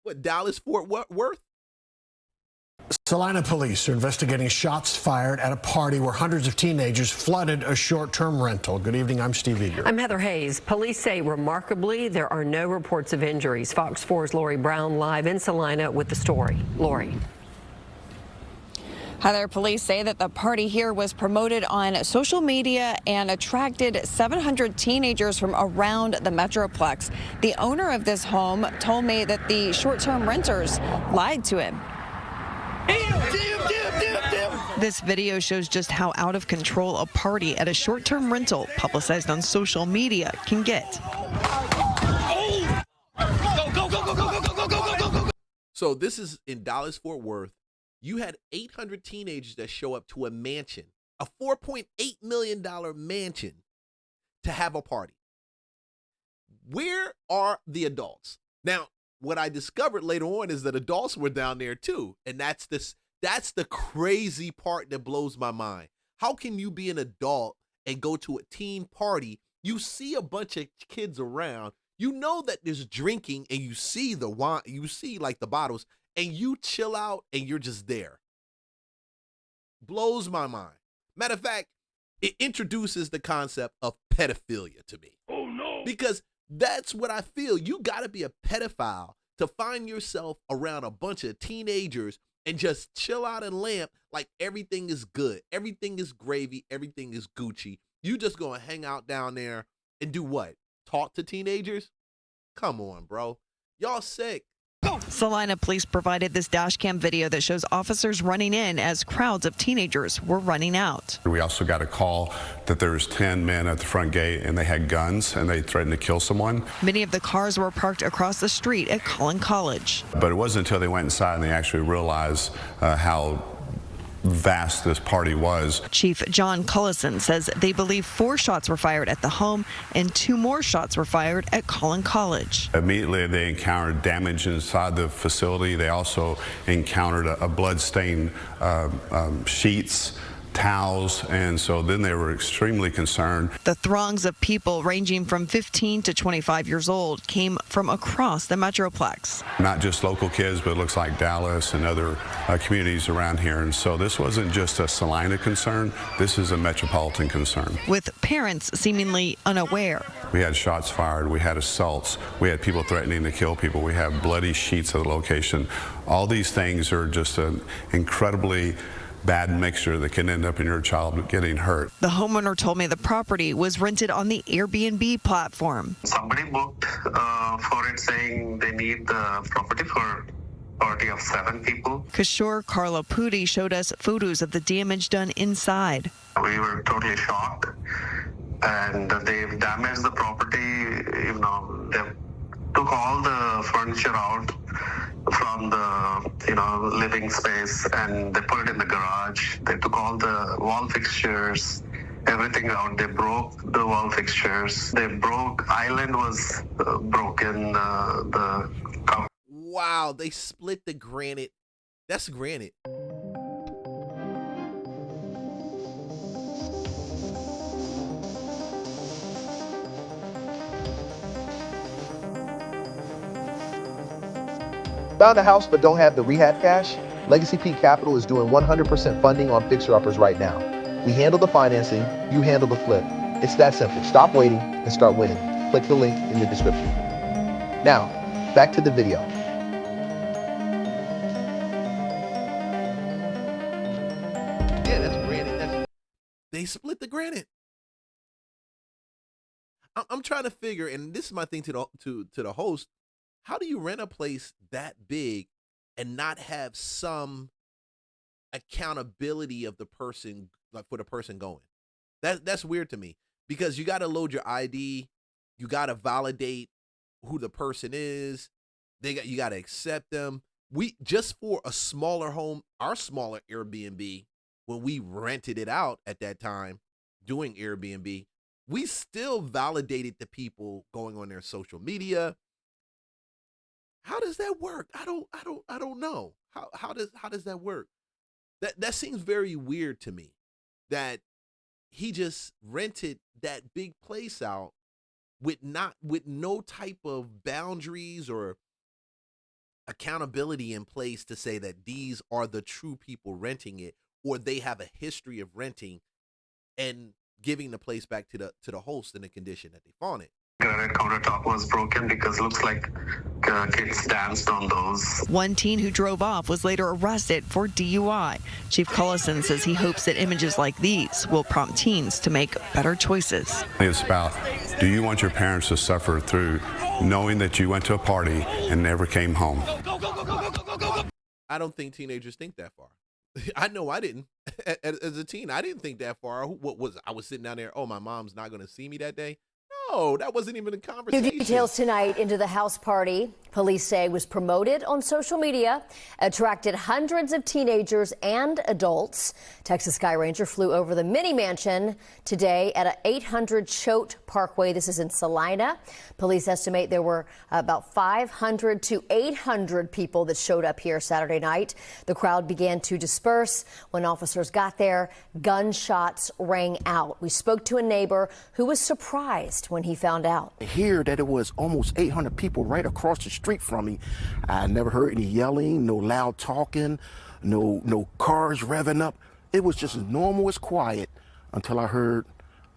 What, Dallas Fort Worth? Salina police are investigating shots fired at a party where hundreds of teenagers flooded a short-term rental. Good evening, I'm Steve Eager. I'm Heather Hayes. Police say remarkably there are no reports of injuries. Fox 4's Lori Brown live in Salina with the story. Lori. Heather, police say that the party here was promoted on social media and attracted 700 teenagers from around the Metroplex. The owner of this home told me that the short-term renters lied to him. This video shows just how out of control a party at a short-term rental publicized on social media can get. So this is in Dallas Fort Worth. You had 800 teenagers that show up to a mansion, a $4.8 million mansion, to have a party. Where are the adults? Now, what I discovered later on is that adults were down there too. And that's the crazy part that blows my mind. How can you be an adult and go to a teen party? You see a bunch of kids around. You know that there's drinking and you see the wine, you see like the bottles, and you chill out and you're just there. Blows my mind. Matter of fact, it introduces the concept of pedophilia to me. Oh no. Because that's what I feel. You got to be a pedophile to find yourself around a bunch of teenagers and just chill out and lamp like everything is good. Everything is gravy. Everything is Gucci. You just going to hang out down there and do what? Talk to teenagers? Come on, bro. Y'all sick. Salina police provided this dash cam video that shows officers running in as crowds of teenagers were running out. We also got a call that there was 10 men at the front gate and they had guns and they threatened to kill someone. Many of the cars were parked across the street at Collin College. But it wasn't until they went inside and they actually realized how vast this party was. Chief John Cullison says they believe 4 shots were fired at the home and 2 more shots were fired at Collin College. Immediately they encountered damage inside the facility. They also encountered a blood-stained sheets, towels, and so then they were extremely concerned. The throngs of people ranging from 15 to 25 years old came from across the Metroplex. Not just local kids, but it looks like Dallas and other communities around here. And so this wasn't just a Salina concern, this is a metropolitan concern. With parents seemingly unaware. We had shots fired, we had assaults, we had people threatening to kill people, we have bloody sheets of the location. All these things are just an incredibly bad mixture that can end up in your child getting hurt. The homeowner told me the property was rented on the Airbnb platform. Somebody booked for it saying they need the property for a party of 7 people. Kishore Karlapudi showed us photos of the damage done inside. We were totally shocked, and they've damaged the property. You know, they took all the furniture out from the living space and they put it in the garage. They took all the wall fixtures, everything out. They broke the wall fixtures. Island was broken. The cover. Wow, they split the granite. That's granite. Found a house but don't have the rehab cash? Legacy Peak Capital is doing 100% funding on fixer-uppers right now. We handle the financing, you handle the flip. It's that simple. Stop waiting and start winning. Click the link in the description. Now, back to the video. Yeah, that's granite. They split the granite. I'm trying to figure, and this is my thing to the host. How do you rent a place that big and not have some accountability of the person, like for the person going? That's weird to me, because you got to load your ID, you got to validate who the person is, you got to accept them. We just for a smaller home, our smaller Airbnb, when we rented it out at that time doing Airbnb, we still validated the people going on their social media. How does that work? I don't know. How does that work? That seems very weird to me, that he just rented that big place out with no type of boundaries or accountability in place to say that these are the true people renting it, or they have a history of renting, and giving the place back to the host in the condition that they found it. Granite countertop was broken because looks like kids danced on those. One teen who drove off was later arrested for DUI. Chief Collison says he hopes that images like these will prompt teens to make better choices. It's about, do you want your parents to suffer through knowing that you went to a party and never came home? I don't think teenagers think that far. I know I didn't. As a teen, I didn't think that far. I was sitting down there, oh, my mom's not going to see me that day. No, that wasn't even a conversation. New details tonight into the house party. Police say was promoted on social media, attracted hundreds of teenagers and adults. Texas Sky Ranger flew over the mini mansion today at a 800 Choate Parkway. This is in Salina. Police estimate there were about 500 to 800 people that showed up here Saturday night. The crowd began to disperse. When officers got there, gunshots rang out. We spoke to a neighbor who was surprised when he found out. I hear that it was almost 800 people right across the street from me. I never heard any yelling, no loud talking, no cars revving up. It was just as normal as quiet until I heard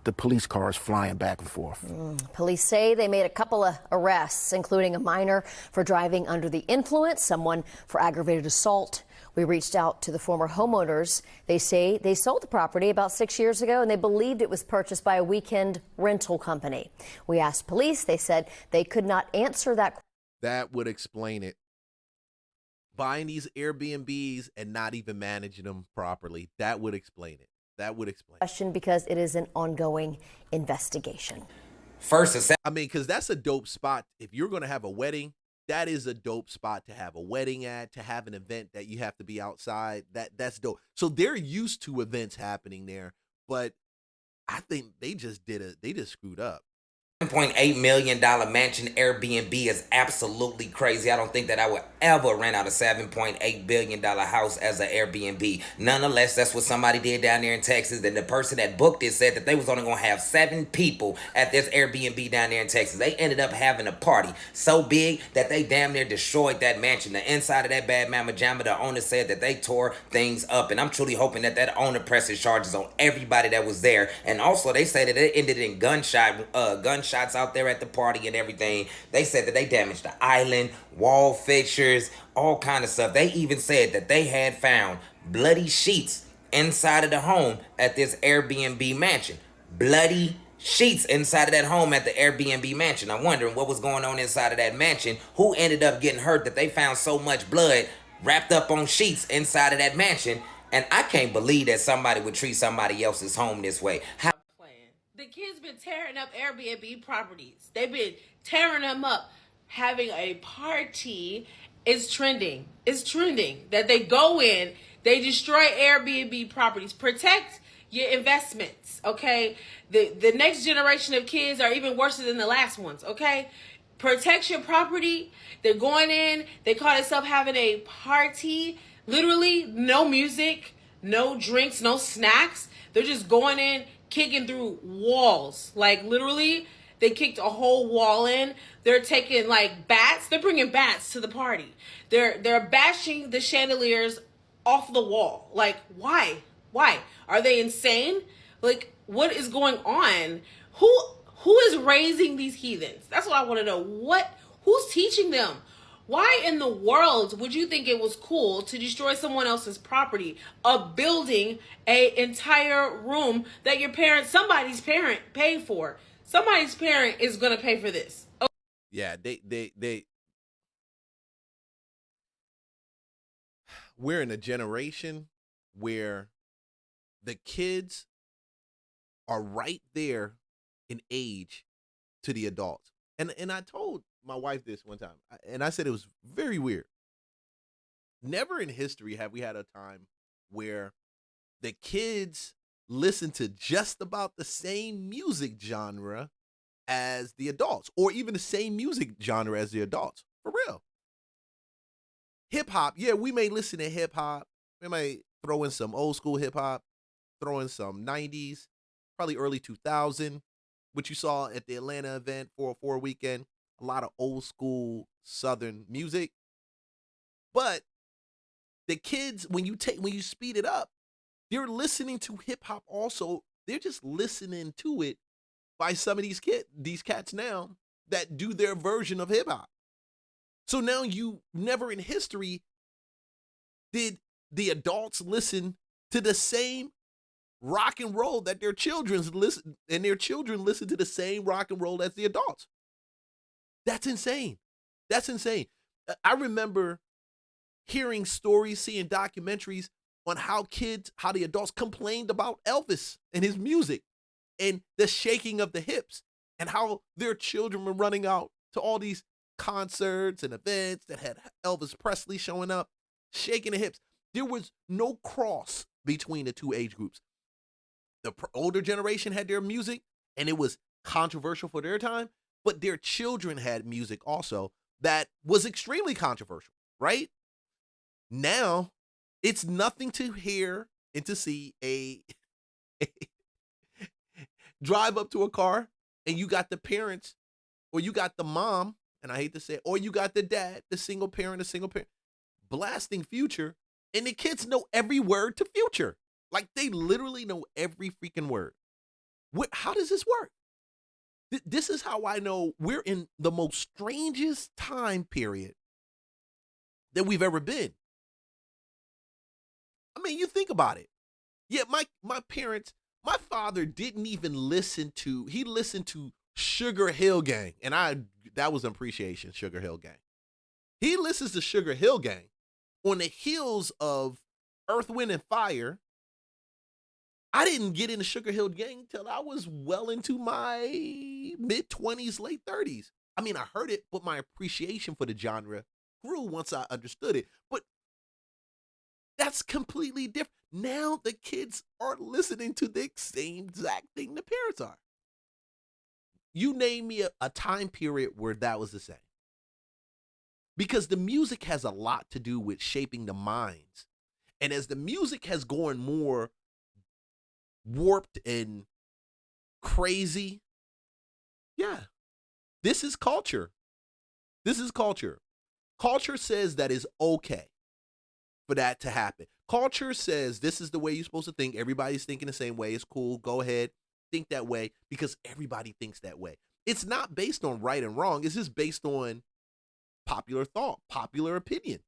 the police cars flying back and forth. Police say they made a couple of arrests, including a minor for driving under the influence, someone for aggravated assault. We reached out to the former homeowners. They say they sold the property about 6 years ago, and they believed it was purchased by a weekend rental company. We asked police. They said they could not answer that. That would explain it. Buying these Airbnbs and not even managing them properly, that would explain it. That would explain Question because it is an ongoing investigation. Because that's a dope spot. If you're going to have a wedding, that is a dope spot to have a wedding at, to have an event that you have to be outside. That's dope. So they're used to events happening there, but I think they just screwed up. $7.8 million mansion Airbnb is absolutely crazy. I don't think that I would ever rent out a $7.8 billion house as an Airbnb. Nonetheless, that's what somebody did down there in Texas. And the person that booked it said that they was only going to have 7 people at this Airbnb down there in Texas. They ended up having a party so big that they damn near destroyed that mansion. The inside of that bad mama jamma, the owner said that they tore things up. And I'm truly hoping that that owner presses charges on everybody that was there. And also, they say that it ended in gunshots out there at the party and everything. They said that they damaged the island, wall fixtures, all kind of stuff. They even said that they had found bloody sheets inside of the home at this Airbnb mansion. Bloody sheets inside of that home at the Airbnb mansion. I'm wondering what was going on inside of that mansion. Who ended up getting hurt that they found so much blood wrapped up on sheets inside of that mansion. And I can't believe that somebody would treat somebody else's home this way. The kids been tearing up Airbnb properties. They've been tearing them up. Having a party is trending. It's trending that they go in, they destroy Airbnb properties. Protect your investments, okay? The next generation of kids are even worse than the last ones, okay? Protect your property. They're going in. They call themselves having a party. Literally, no music, no drinks, no snacks. They're just going in, kicking through walls. Like literally, they kicked a whole wall in. They're taking like bats. They're bringing bats to the party. They're bashing the chandeliers off the wall. Like why? Are they insane? Like what is going on? Who is raising these heathens? That's what I want to know. Who's teaching them? Why in the world would you think it was cool to destroy someone else's property, a building, an entire room that somebody's parent paid for? Somebody's parent is going to pay for this. Oh. Yeah, we're in a generation where the kids are right there in age to the adults. And I told my wife this one time, and I said it was very weird. Never in history have we had a time where the kids listen to just about the same music genre as the adults, or even the same music genre as the adults. For real. Hip hop, yeah, we may listen to hip hop. We may throw in some old school hip hop, throw in some 90s, probably early 2000, which you saw at the Atlanta event for a weekend. A lot of old school Southern music. But the kids, when you speed it up, they're listening to hip hop also. They're just listening to it by some of these cats now that do their version of hip hop. So now you never in history did the adults listen to the same rock and roll that their children listen, and their children listen to the same rock and roll as the adults. That's insane. That's insane. I remember hearing stories, seeing documentaries on how the adults complained about Elvis and his music and the shaking of the hips and how their children were running out to all these concerts and events that had Elvis Presley showing up, shaking the hips. There was no cross between the two age groups. The older generation had their music, and it was controversial for their time, but their children had music also that was extremely controversial, right? Now, it's nothing to hear and to see a drive up to a car, and you got the parents, or you got the mom, and I hate to say it, or you got the dad, the single parent, blasting Future, and the kids know every word to Future. Like, they literally know every freaking word. How does this work? This is how I know we're in the most strangest time period that we've ever been. I mean, you think about it. Yeah, my parents, my father didn't even listen to, he listened to Sugar Hill Gang. And that was appreciation, Sugar Hill Gang. He listens to Sugar Hill Gang on the heels of Earth, Wind, and Fire. I didn't get into Sugar Hill Gang till I was well into my mid-20s, late 30s. I mean, I heard it, but my appreciation for the genre grew once I understood it. But that's completely different. Now the kids are listening to the same exact thing the parents are. You name me a time period where that was the same. Because the music has a lot to do with shaping the minds. And as the music has gone more warped and crazy, yeah, this is culture. This is culture. Culture says that is okay for that to happen. Culture says this is the way you're supposed to think. Everybody's thinking the same way. It's cool. Go ahead. Think that way because everybody thinks that way. It's not based on right and wrong. It's just based on popular thought, popular opinion.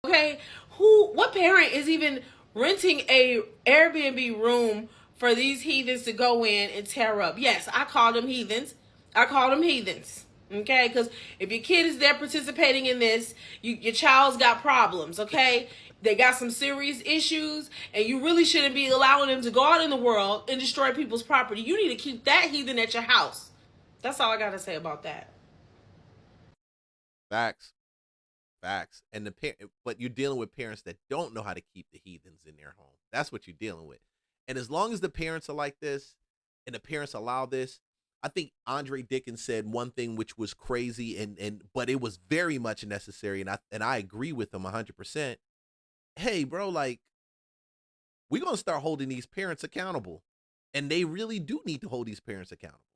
Okay, what parent is even renting a Airbnb room for these heathens to go in and tear up? Yes, I call them heathens. Okay, because if your kid is there participating in this, your child's got problems, okay? They got some serious issues, and you really shouldn't be allowing them to go out in the world and destroy people's property. You need to keep that heathen at your house. That's all I got to say about that. Facts. And but you're dealing with parents that don't know how to keep the heathens in their home. That's what you're dealing with. And as long as the parents are like this and the parents allow this, I think Andre Dickens said one thing which was crazy but it was very much necessary, and I agree with him 100%. Hey, bro, like, we're going to start holding these parents accountable. And they really do need to hold these parents accountable.